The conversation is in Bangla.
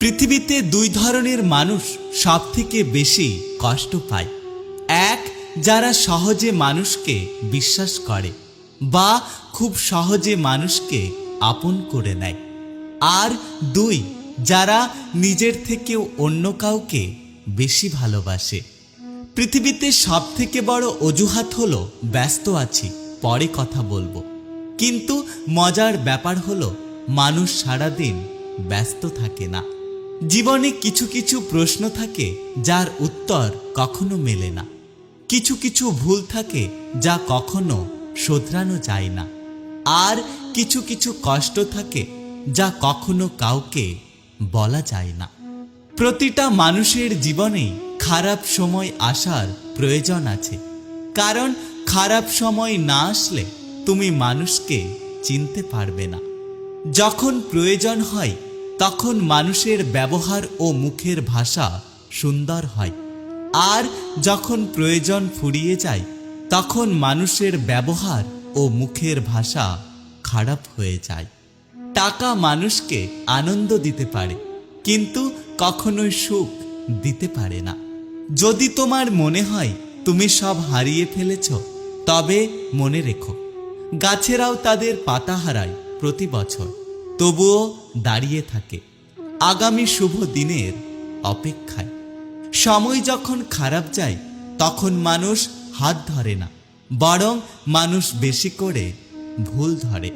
পৃথিবীতে দুই ধরনের মানুষ সবথেকে বেশি কষ্ট পায়। এক, যারা সহজে মানুষকে বিশ্বাস করে বা খুব সহজে মানুষকে আপন করে নেয়। আর দুই, যারা নিজের থেকেও অন্য কাউকে বেশি ভালোবাসে। পৃথিবীতে সবথেকে বড় অজুহাত হলো ব্যস্ত আছি, পরে কথা বলবো। কিন্তু মজার ব্যাপার হলো মানুষ সারাদিন ব্যস্ত থাকে না। জীবনে কিছু কিছু প্রশ্ন থাকে যার উত্তর কখনো মেলে না। কিছু কিছু ভুল থাকে যা কখনো শোধরানো যায় না। আর কিছু কিছু কষ্ট থাকে যা কখনো কাউকে বলা যায় না। প্রতিটা মানুষের জীবনেই খারাপ সময় আসার প্রয়োজন আছে, কারণ খারাপ সময় না আসলে তুমি মানুষকে চিনতে পারবে না। যখন প্রয়োজন হয় তখন মানুষের ব্যবহার ও মুখের ভাষা সুন্দর হয়, আর যখন প্রয়োজন ফুরিয়ে যায় তখন মানুষের ব্যবহার ও মুখের ভাষা খারাপ হয়ে যায়। টাকা মানুষকে আনন্দ দিতে পারে, কিন্তু কখনোই সুখ দিতে পারে না। যদি তোমার মনে হয় তুমি সব হারিয়ে ফেলেছ, তবে মনে রেখো, গাছেরাও তাদের পাতা হারায় প্রতি বছর, তবুও দাঁড়িয়ে থাকে আগামী শুভ দিনের অপেক্ষায়। সময় যখন খারাপ যায় তখন মানুষ হাত ধরে না, বরং মানুষ বেশি করে ভুল ধরে।